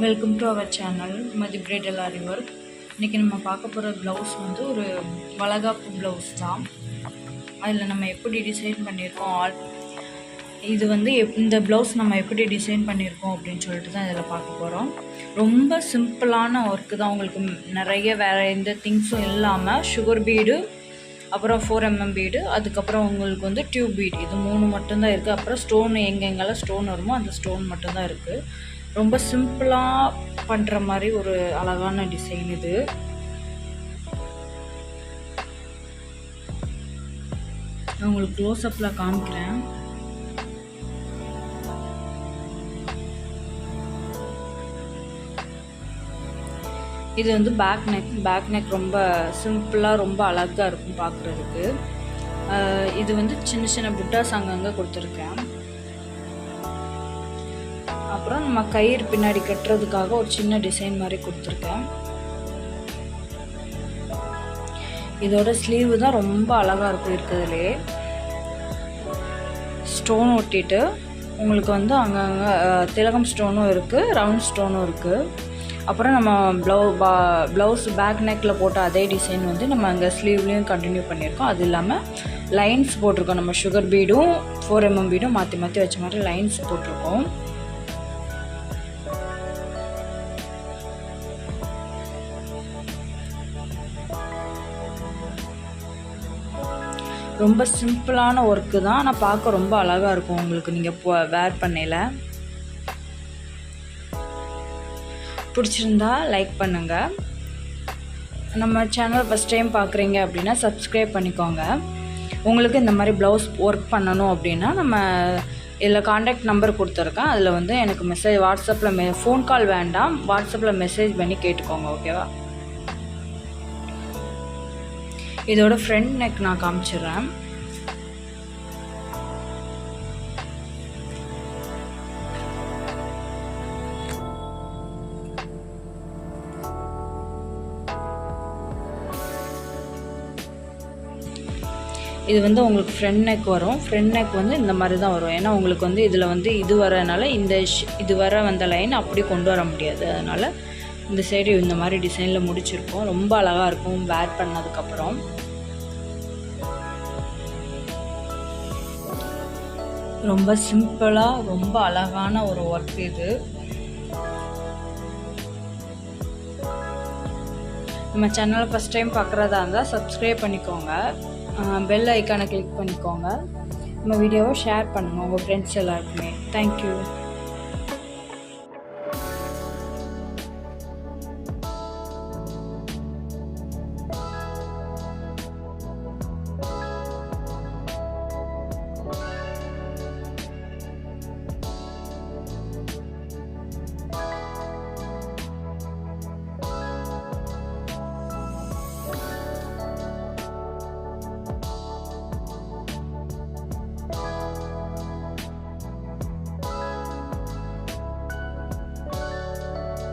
Welcome to our channel Mathi bridal aari work. இன்றைக்கி நம்ம பார்க்க போகிற ப்ளவுஸ் வந்து ஒரு வளகாப்பு ப்ளவுஸ் தான். அதில் நம்ம எப்படி டிசைன் பண்ணியிருக்கோம், இது வந்து இந்த ப்ளவுஸ் நம்ம எப்படி டிசைன் பண்ணியிருக்கோம் அப்படின்னு சொல்லிட்டு தான் இதில் பார்க்க போகிறோம். ரொம்ப சிம்பிளான ஒர்க்கு தான். உங்களுக்கு நிறைய வேறு எந்த திங்ஸும் இல்லாமல் சுகர் பீடு, அப்புறம் 4mm பீடு, அதுக்கப்புறம் உங்களுக்கு வந்து டியூப் பீடு, இது 3 மட்டும்தான் இருக்குது. அப்புறம் ஸ்டோன் எங்கெங்கெல்லாம் ஸ்டோன் வருமோ அந்த ஸ்டோன் மட்டும்தான் இருக்குது. ரொம்ப சிம்பிளாக பண்ணுற மாதிரி ஒரு அழகான டிசைன் இது. நான் உங்களுக்கு க்ளோஸ்அப்பில் காமிக்கிறேன். இது வந்து பேக் நெக் ரொம்ப சிம்பிளாக ரொம்ப அழகாக இருக்கும் பார்க்குறதுக்கு. இது வந்து சின்ன சின்ன புட்டாஸ் அங்கங்கே கொடுத்துருக்கேன். அப்புறம் நம்ம கயிறு பின்னாடி கட்டுறதுக்காக ஒரு சின்ன டிசைன் மாதிரி கொடுத்துருக்கேன். இதோட ஸ்லீவ் தான் ரொம்ப அழகாக இருக்கும். இருக்கிறதுலே ஸ்டோன் ஒட்டிட்டு உங்களுக்கு வந்து அங்கங்கே திலகம் ஸ்டோனும் இருக்குது, ரவுண்ட் ஸ்டோனும் இருக்குது. அப்புறம் நம்ம ப்ளவுஸ் பேக் நெக்கில் போட்ட அதே டிசைன் வந்து நம்ம அங்கே ஸ்லீவ்லேயும் கண்டினியூ பண்ணியிருக்கோம். அது இல்லாமல் லைன்ஸ் போட்டிருக்கோம். நம்ம சுகர் பீடும் 4mm பீடும் மாற்றி மாற்றி வச்ச மாதிரி லைன்ஸ் போட்டிருக்கோம். ரொம்ப சிம்பிளான ஒர்க்கு தான், ஆனால் பார்க்க ரொம்ப அழகாக இருக்கும் உங்களுக்கு நீங்கள் வேர் பண்ணையில். பிடிச்சிருந்தா லைக் பண்ணுங்கள். நம்ம சேனலை ஃபஸ்ட் டைம் பார்க்குறீங்க அப்படின்னா சப்ஸ்கிரைப் பண்ணிக்கோங்க. உங்களுக்கு இந்த மாதிரி ப்ளவுஸ் ஒர்க் பண்ணணும் அப்படின்னா நம்ம இதில் காண்டாக்ட் நம்பர் கொடுத்துருக்கேன். அதில் வந்து எனக்கு வாட்ஸ்அப்பில் ஃபோன் கால் வேண்டாம், வாட்ஸ்அப்பில் மெசேஜ் பண்ணி கேட்டுக்கோங்க, ஓகேவா? இதோட ஃப்ரண்ட் நெக் நான் காமிச்சிடுறேன். இது வந்து உங்களுக்கு ஃப்ரண்ட் நெக் வரும். ஃப்ரண்ட் நெக் வந்து இந்த மாதிரி தான் வரும். ஏன்னா உங்களுக்கு வந்து இதில் வந்து இது வரனால இது வர வந்த லைன் அப்படி கொண்டு வர முடியாது. அதனால் இந்த சைடு இந்த மாதிரி டிசைனில் முடிச்சிருக்கோம். ரொம்ப அழகாக இருக்கும் வேர் பண்ணதுக்கப்புறம். ரொம்ப சிம்பிளாக ரொம்ப அழகான ஒரு ஒர்க் இது. நம்ம சேனலை ஃபஸ்ட் டைம் பார்க்குறதா இருந்தால் சப்ஸ்கிரைப் பண்ணிக்கோங்க, பெல் ஐக்கானை கிளிக் பண்ணிக்கோங்க, நம்ம வீடியோவை ஷேர் பண்ணுங்கள் உங்கள் ஃப்ரெண்ட்ஸ் எல்லாருக்குமே. தேங்க்யூ.